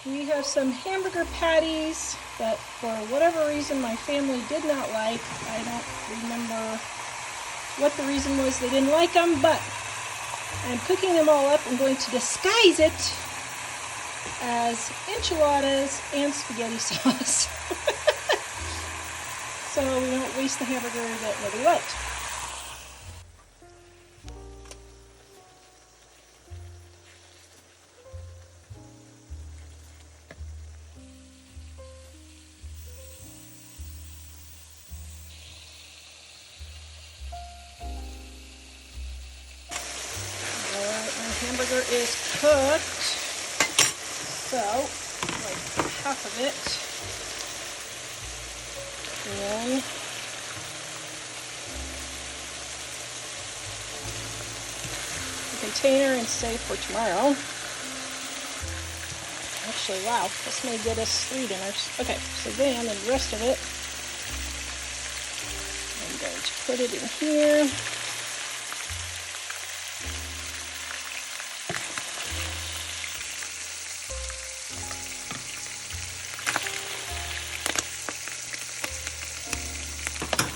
We have some hamburger patties that for whatever reason my family did not like. I don't remember what the reason was they didn't like them, but I'm cooking them all up. I'm going to disguise it as enchiladas and spaghetti sauce. So we don't waste the hamburger that nobody liked. Hamburger is cooked, so like half of it, and the container and save for tomorrow. Actually, wow, this may get us 3 dinners. Okay, so then the rest of it, I'm going to put it in here.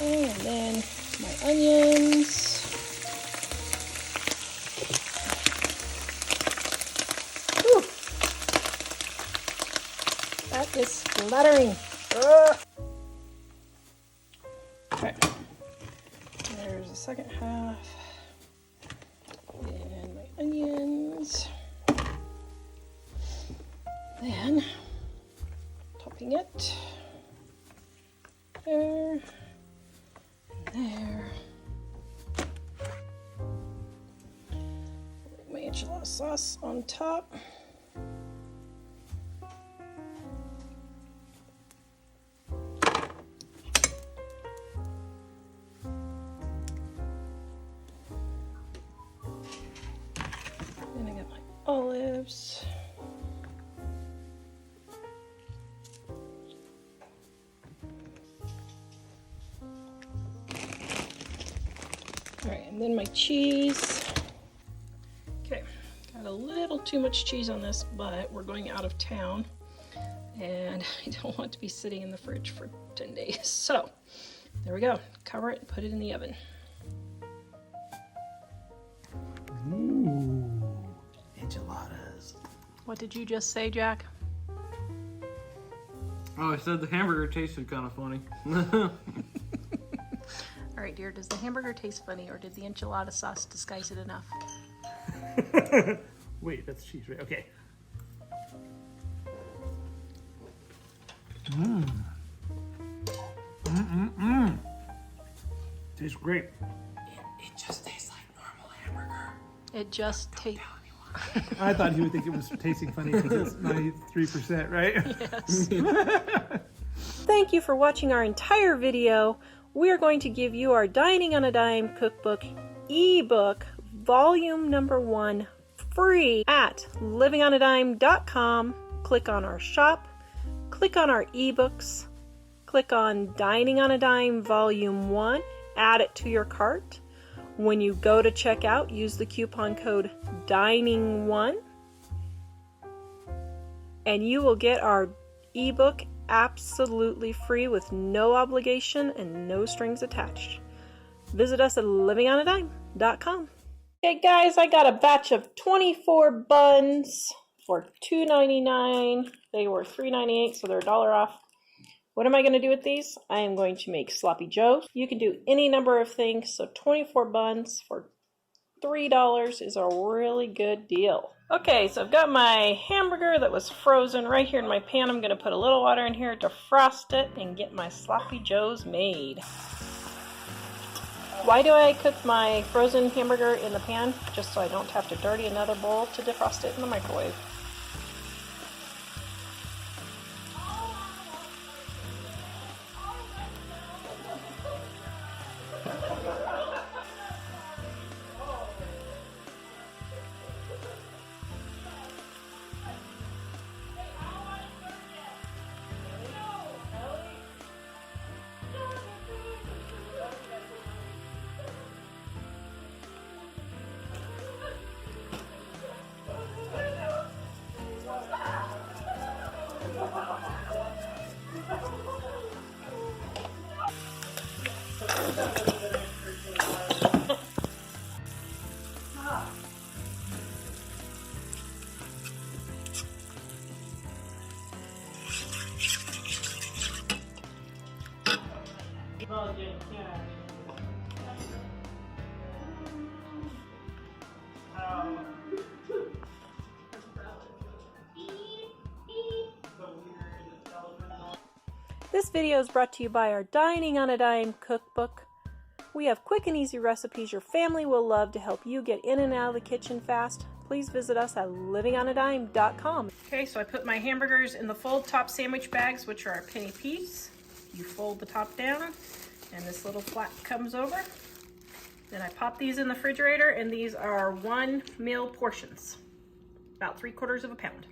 And then my onions. Whew. That is splattering. Okay. There's the second half. And my onions. Then topping it. There. There. My enchilada sauce on top. And I got my olives. Alright, and then my cheese. Okay, got a little too much cheese on this, but we're going out of town and I don't want to be sitting in the fridge for 10 days. So, there we go. Cover it and put it in the oven. Ooh, enchiladas. What did you just say, Jack? Oh, I said the hamburger tasted kind of funny. All right, dear, does the hamburger taste funny or did the enchilada sauce disguise it enough? Wait, that's cheese, right? Okay. Mmm. Mmm. Tastes great. It just tastes like normal hamburger. It just tastes... I thought he would think it was tasting funny because it's 93%, right? Yes. Thank you for watching our entire video. We are going to give you our Dining on a Dime cookbook ebook volume number 1 free at livingonadime.com. Click on our shop, click on our ebooks, click on Dining on a Dime volume 1, add it to your cart. When you go to checkout, use the coupon code DINING1 and you will get our ebook absolutely free with no obligation and no strings attached. Visit us at livingonadime.com. Okay guys, I got a batch of 24 buns for $2.99. They were $3.98, so they're $1 off. What am I going to do with these? I am going to make sloppy joes. You can do any number of things, so 24 buns for $3 is a really good deal. Okay, so I've got my hamburger that was frozen right here in my pan. I'm going to put a little water in here to frost it and get my sloppy joes made. Why do I cook my frozen hamburger in the pan? Just so I don't have to dirty another bowl to defrost it in the microwave. This video is brought to you by our Dining on a Dime cookbook. We have quick and easy recipes your family will love to help you get in and out of the kitchen fast. Please visit us at livingonadime.com. Okay, so I put my hamburgers in the fold top sandwich bags, which are a penny piece. You fold the top down, and this little flap comes over. Then I pop these in the refrigerator, and these are 1 meal portions, about 3/4 of a pound.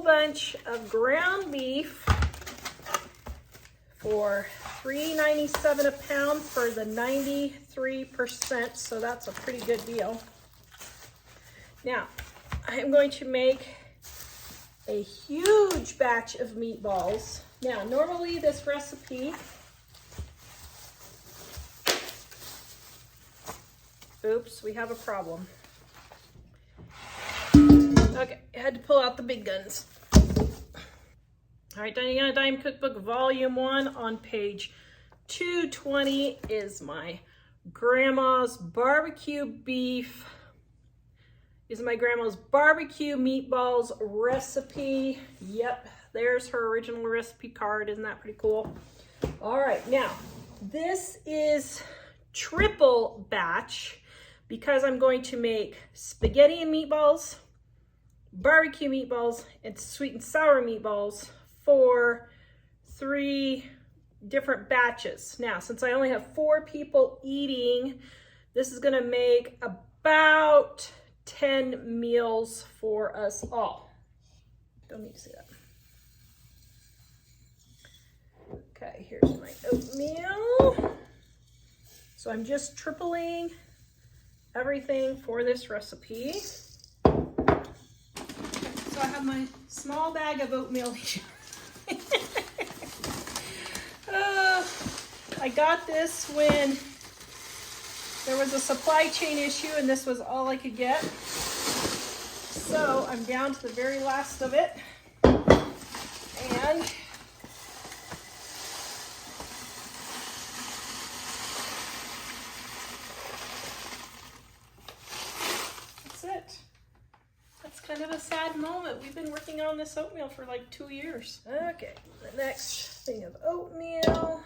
Bunch of ground beef for $3.97 a pound for the 93%, so that's a pretty good deal. Now, I'm going to make a huge batch of meatballs. Now, normally this recipe, oops, we have a problem. Okay, I had to pull out the big guns. All right, Dining on a Dime Cookbook Volume 1 on page 220 is my grandma's barbecue beef. Is my grandma's barbecue meatballs recipe. Yep, there's her original recipe card. Isn't that pretty cool? All right, now this is triple batch because I'm going to make spaghetti and meatballs, barbecue meatballs, and sweet and sour meatballs for 3 different batches. Now, since I only have 4 people eating, this is gonna make about 10 meals for us all. Don't need to see that. Okay, here's my oatmeal. So I'm just tripling everything for this recipe. So I have my small bag of oatmeal here. I I got this when there was a supply chain issue and this was all I could get. So I'm down to the very last of it. And that's it. That's kind of a sad moment. We've been working on this oatmeal for like 2 years. Okay, the next thing of oatmeal.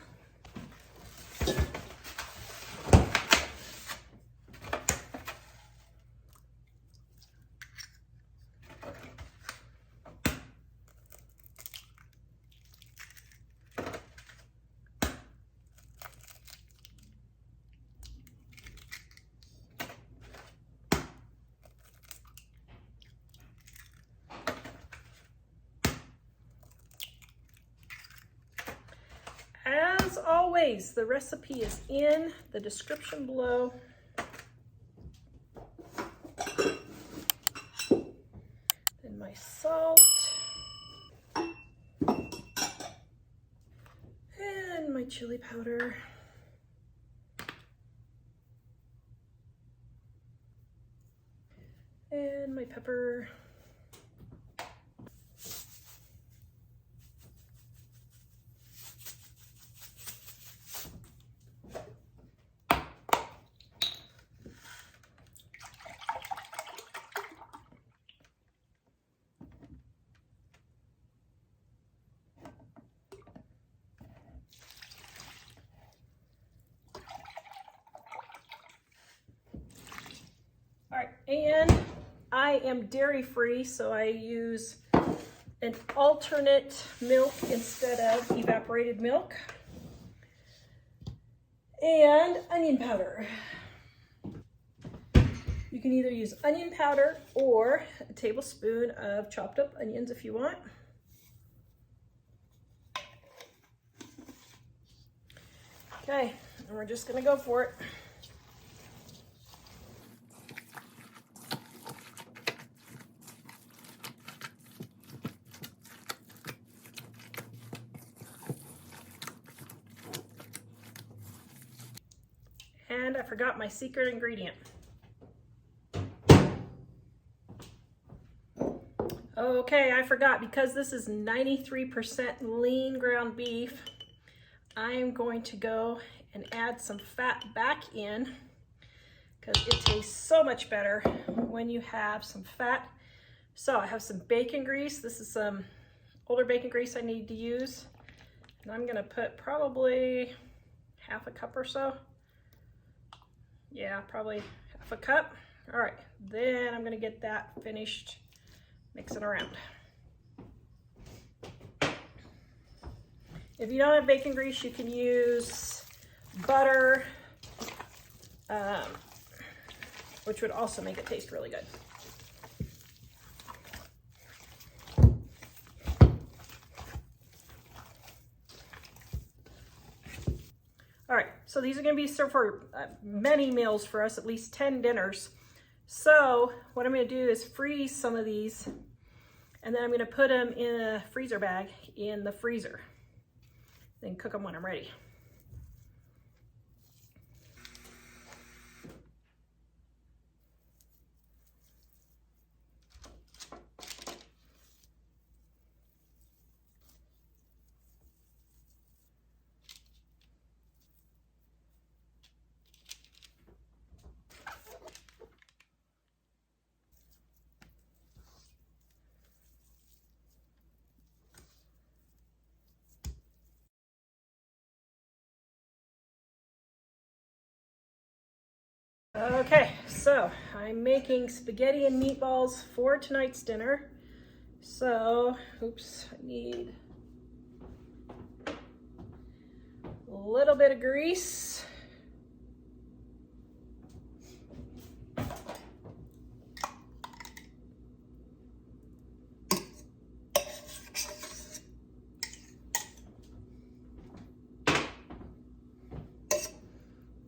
As always, the recipe is in the description below. Then my salt. And my chili powder. And my pepper. All right, and I am dairy free, so I use an alternate milk instead of evaporated milk. And onion powder. You can either use onion powder or a tablespoon of chopped up onions if you want. Okay, and we're just gonna go for it. And I forgot my secret ingredient. Okay, I forgot, because this is 93% lean ground beef, I am going to go and add some fat back in, because it tastes so much better when you have some fat. So I have some bacon grease. This is some older bacon grease I need to use. And I'm gonna put probably half a cup or so. Yeah, probably half a cup. All right, then I'm gonna get that finished mixing around. If you don't have bacon grease, you can use butter, which would also make it taste really good. All right, so these are gonna be served for many meals for us, at least 10 dinners. So what I'm gonna do is freeze some of these, and then I'm gonna put them in a freezer bag in the freezer, then cook them when I'm ready. Okay, so I'm making spaghetti and meatballs for tonight's dinner. So, oops, I need a little bit of grease.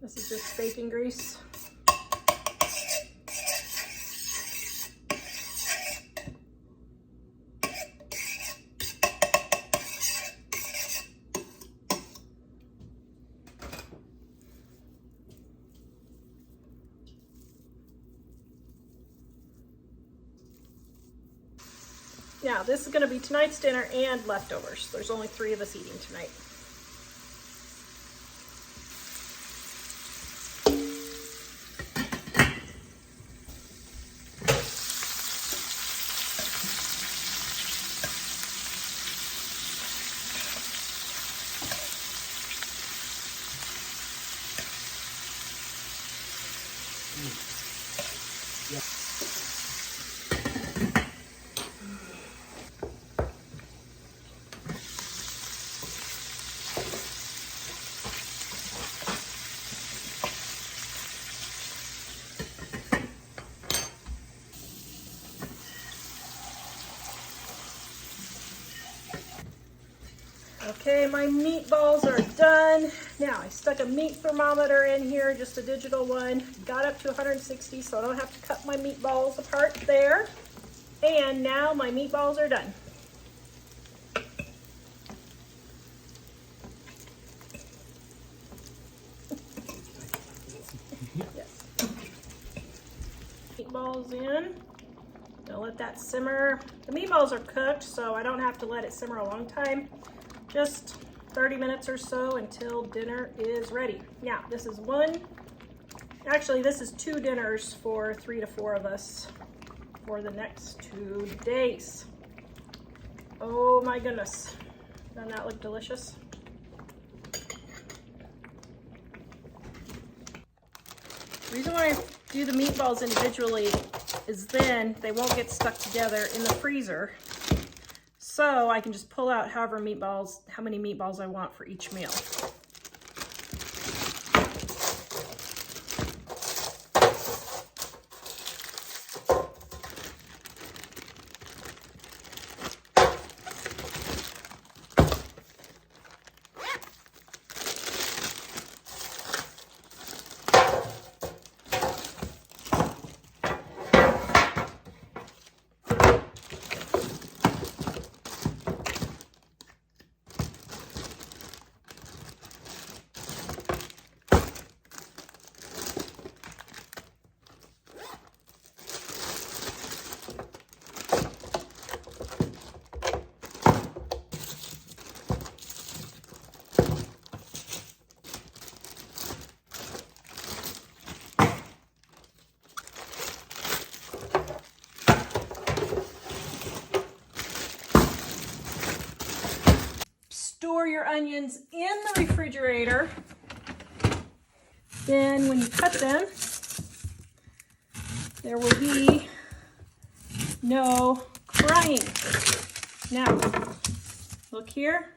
This is just bacon grease. Now, this is going to be tonight's dinner and leftovers. There's only 3 of us eating tonight. Okay, my meatballs are done. Now, I stuck a meat thermometer in here, just a digital one. Got up to 160, so I don't have to cut my meatballs apart there. And now my meatballs are done. Yes. Meatballs in. Gonna let that simmer. The meatballs are cooked, so I don't have to let it simmer a long time. Just 30 minutes or so until dinner is ready. Now, this is this is 2 dinners for 3 to 4 of us for the next 2 days. Oh my goodness. Doesn't that look delicious? The reason why I do the meatballs individually is then they won't get stuck together in the freezer. So I can just pull out how many meatballs I want for each meal. Store your onions in the refrigerator. Then when you cut them, there will be no crying. Now, look here.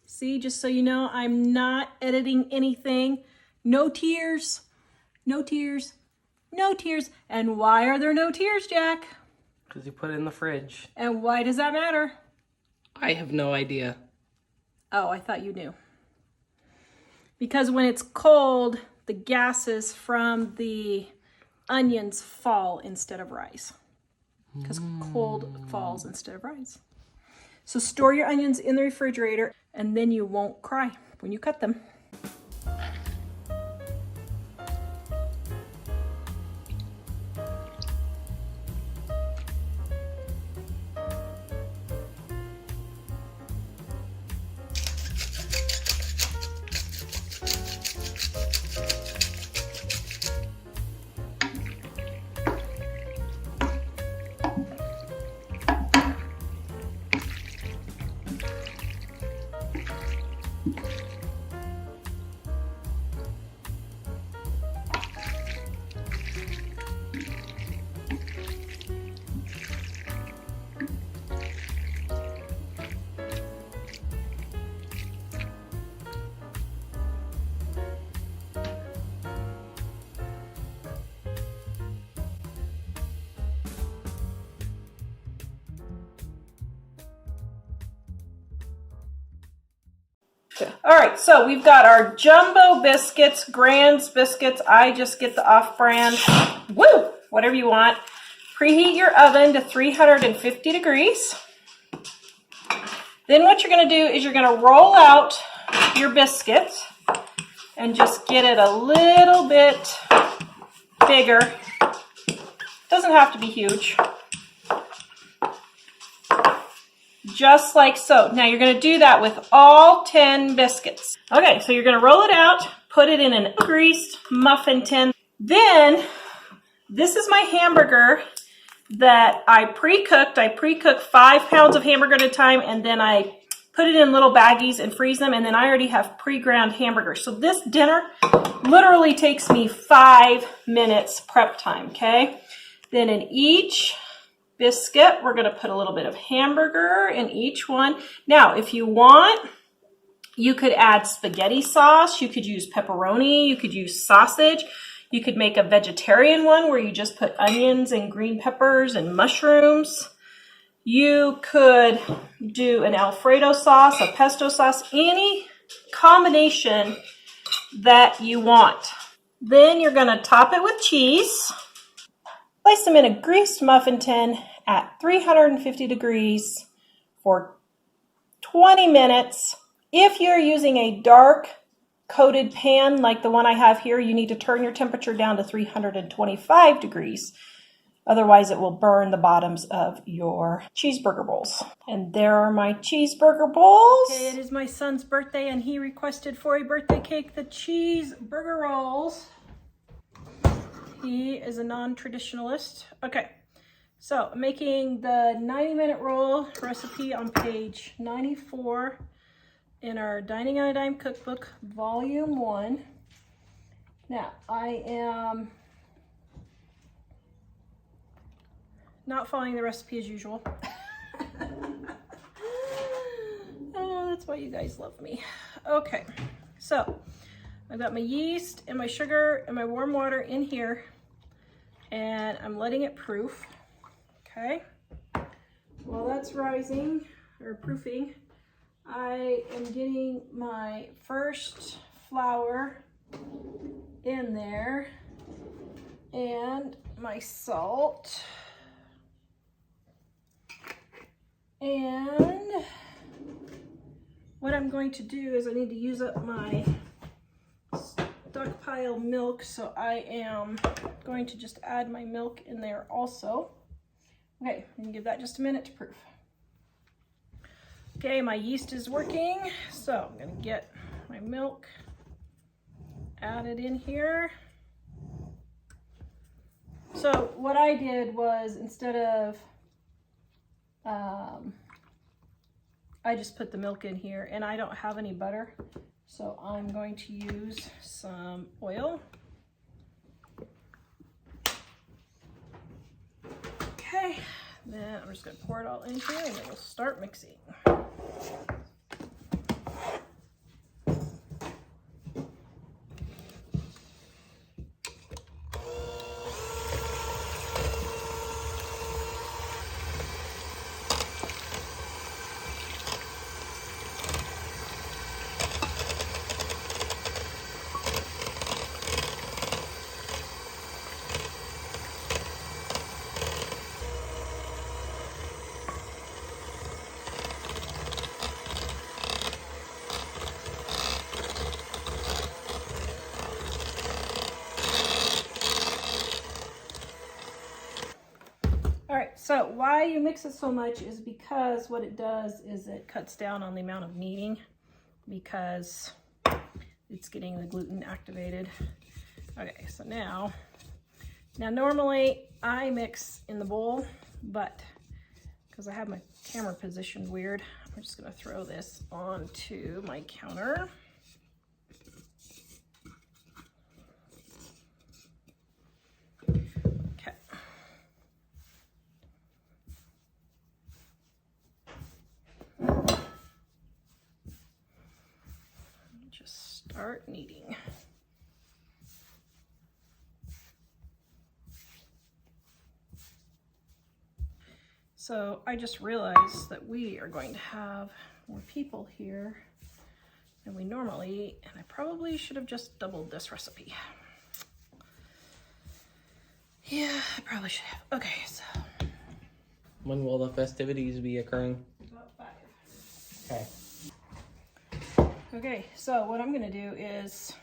See, just so you know, I'm not editing anything. No tears, no tears, no tears. And why are there no tears, Jack? Because you put it in the fridge. And why does that matter? I have no idea. Oh, I thought you knew. Because when it's cold, the gases from the onions fall instead of rise. Because cold falls instead of rise. So store your onions in the refrigerator and then you won't cry when you cut them. All right, so we've got our jumbo biscuits, Grand's biscuits. I just get the off-brand, whatever you want. Preheat your oven to 350 degrees. Then what you're going to do is you're going to roll out your biscuits and just get it a little bit bigger. Doesn't have to be huge. just like so. Now you're going to do that with all 10 biscuits. Okay, so you're going to roll it out, put it in an greased muffin tin. Then, this is my hamburger that I pre-cooked. I pre-cooked 5 pounds of hamburger at a time, and then I put it in little baggies and freeze them, and then I already have pre-ground hamburgers. So this dinner literally takes me 5 minutes prep time, okay? Then in each biscuit, we're gonna put a little bit of hamburger in each one. Now, if you want, you could add spaghetti sauce, you could use pepperoni, you could use sausage, you could make a vegetarian one where you just put onions and green peppers and mushrooms. You could do an Alfredo sauce, a pesto sauce, any combination that you want. Then you're gonna top it with cheese. Place them in a greased muffin tin at 350 degrees for 20 minutes. If you're using a dark coated pan like the one I have here, you need to turn your temperature down to 325 degrees. Otherwise, it will burn the bottoms of your cheeseburger bowls. And there are my cheeseburger bowls. Okay, it is my son's birthday, and he requested for a birthday cake the cheeseburger rolls. He is a non-traditionalist. Okay, so I'm making the 90-minute roll recipe on page 94 in our Dining on a Dime cookbook, volume 1. Now, I am not following the recipe as usual. Oh, that's why you guys love me. Okay, so I've got my yeast and my sugar and my warm water in here, and I'm letting it proof. Okay, while that's rising or proofing, I am getting my first flour in there and my salt. And what I'm going to do is I need to use up my stockpile milk, so I am going to just add my milk in there also. Okay, I'm gonna give that just a minute to proof. Okay, my yeast is working, so I'm gonna get my milk added in here. So what I did was, instead of I just put the milk in here, and I don't have any butter, so I'm going to use some oil. Okay, then I'm just going to pour it all in here, and then we'll start mixing. So why you mix it so much is because what it does is it cuts down on the amount of kneading, because it's getting the gluten activated. Okay, so now normally I mix in the bowl, but because I have my camera positioned weird, I'm just gonna throw this onto my counter. Start kneading. So I just realized that we are going to have more people here than we normally eat, and I probably should have just doubled this recipe. Yeah, I probably should have. Okay, so When will the festivities be occurring? about 5. Okay. Okay, so what I'm gonna do is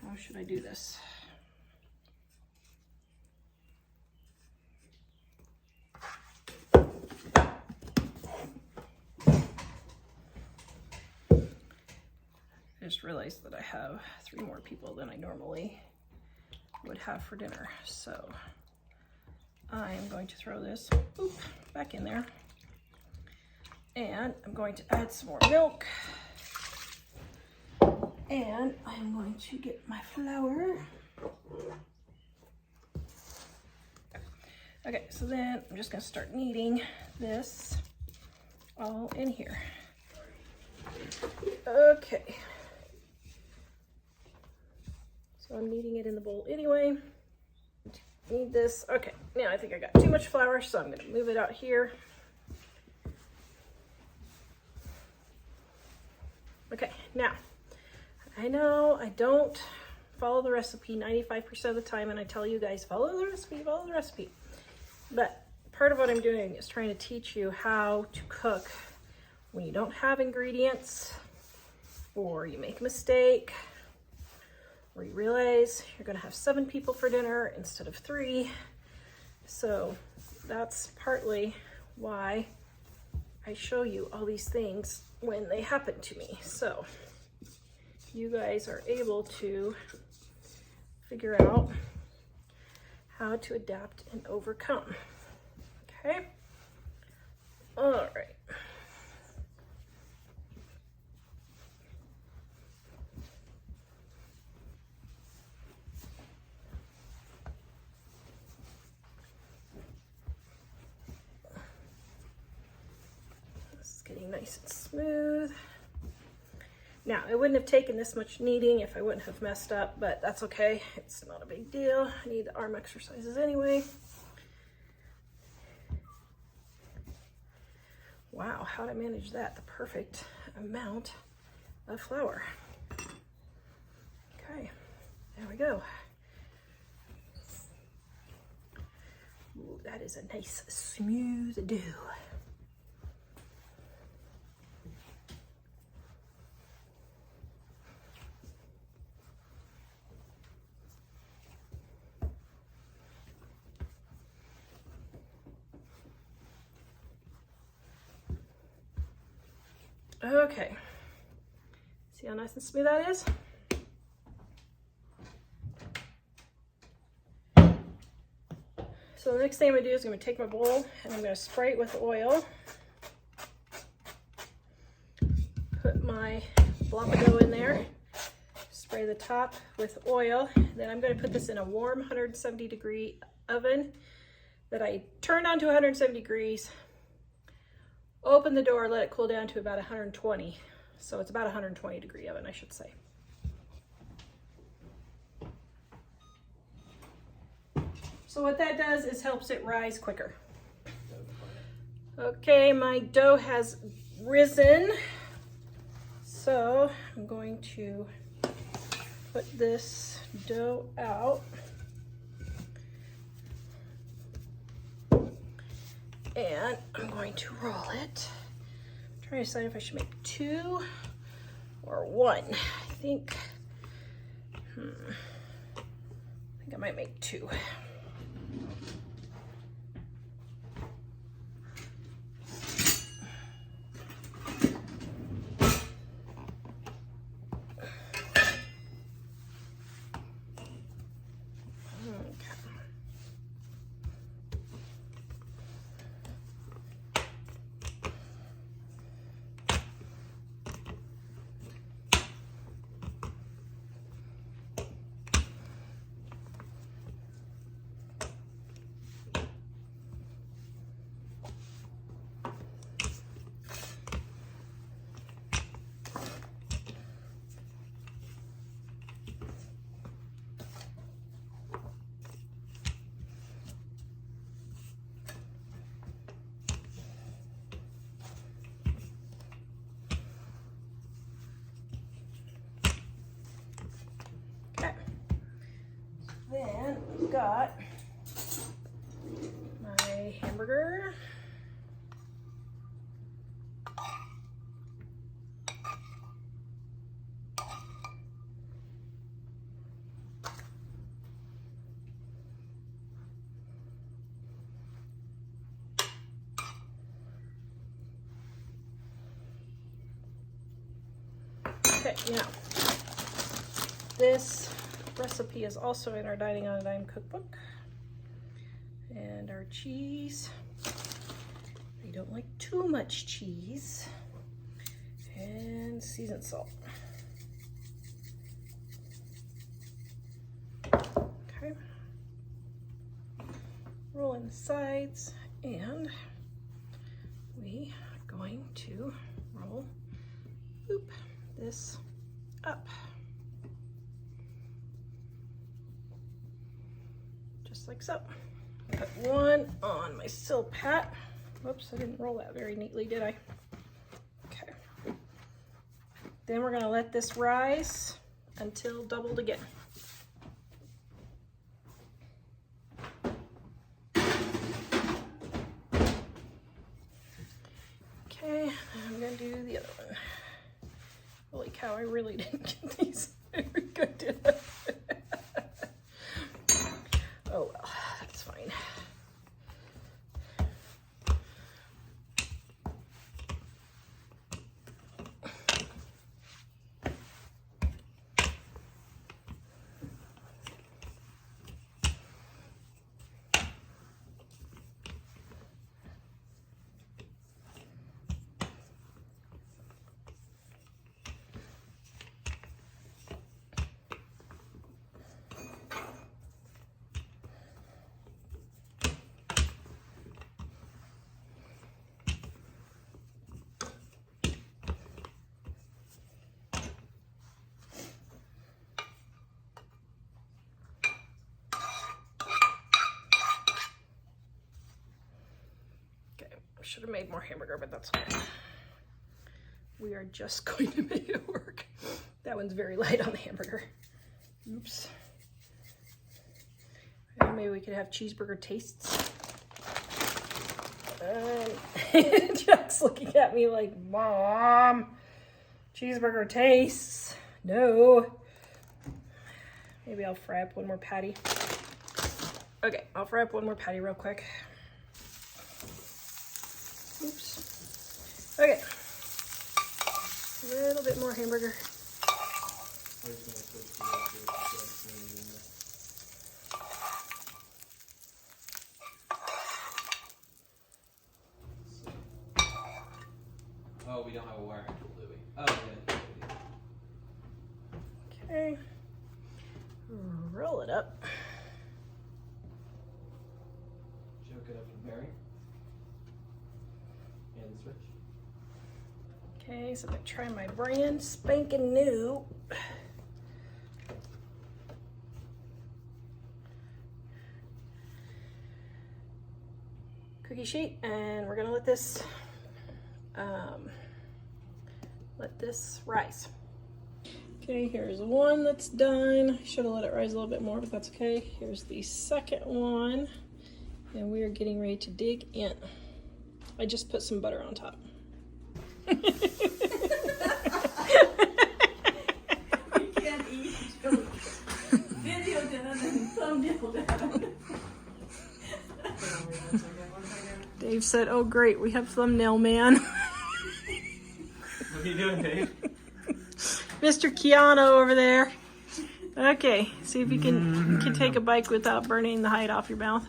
how should I do this? just realized that I have 3 more people than I normally would have for dinner. So I'm going to throw this back in there. And I'm going to add some more milk. And I'm going to get my flour. Okay, so then I'm just going to start kneading this all in here. Okay. So I'm kneading it in the bowl anyway. Knead this. Okay, now I think I got too much flour, so I'm going to move it out here. Okay, now, I know I don't follow the recipe 95% of the time, and I tell you guys, follow the recipe. But part of what I'm doing is trying to teach you how to cook when you don't have ingredients, or you make a mistake, or you realize you're gonna have 7 people for dinner instead of 3. So that's partly why I show you all these things when they happen to me. So you guys are able to figure out how to adapt and overcome. Okay? All right. This is getting nice and smooth. Now, it wouldn't have taken this much kneading if I wouldn't have messed up, but that's okay. It's not a big deal. I need the arm exercises anyway. Wow, how did I manage that? The perfect amount of flour. Okay, there we go. Ooh, that is a nice smooth dough. Okay, see how nice and smooth that is? So the next thing I'm gonna do is I'm gonna take my bowl and I'm gonna spray it with oil. Put my blob of dough in there, spray the top with oil. Then I'm gonna put this in a warm 170-degree oven that I turned on to 170 degrees. Open the door, let it cool down to about 120. So it's about a 120-degree oven, I should say. So what that does is helps it rise quicker. Okay, my dough has risen. So I'm going to put this dough out. And I'm going to roll it. I'm trying to decide if I should make 2 or 1. I think I might make 2. Then we've got my hamburger. Okay, now this recipe is also in our Dining on a Dime cookbook. And our cheese. I don't like too much cheese. And seasoned salt. Okay. Roll in the sides, and we are going to roll this up. Just like so. Put one on my silk hat. Whoops, I didn't roll that very neatly, did I? Okay. Then we're going to let this rise until doubled again. Okay, I'm going to do the other one. Holy cow, I really didn't get these very good, did I? Oh well, that's fine. Should have made more hamburger, but that's okay. We are just going to make it work. That one's very light on the hamburger. Oops. And maybe we could have cheeseburger tastes. Jack's looking at me like, Mom, cheeseburger tastes. No. Maybe I'll fry up one more patty. Okay, I'll fry up one more patty real quick. Oops. Okay. A little bit more hamburger. Oh, we don't have a wiring tool, do we? Oh, yeah. Okay. Roll it up. Choke it up and bury. And switch. Okay, so I'm gonna try my brand spanking new cookie sheet, and we're gonna let this rise. Okay, here's one that's done. Should have let it rise a little bit more, but that's okay. Here's the second one, and we are getting ready to dig in. I just put some butter on top. You can't eat video down and thumbnail down. Dave said, "Oh great, we have thumbnail man." What are you doing, Dave? Mr. Keanu over there. Okay, see if you can take a bite without burning the hide off your mouth.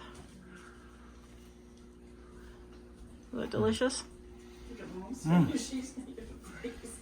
Is that delicious? She's in your face.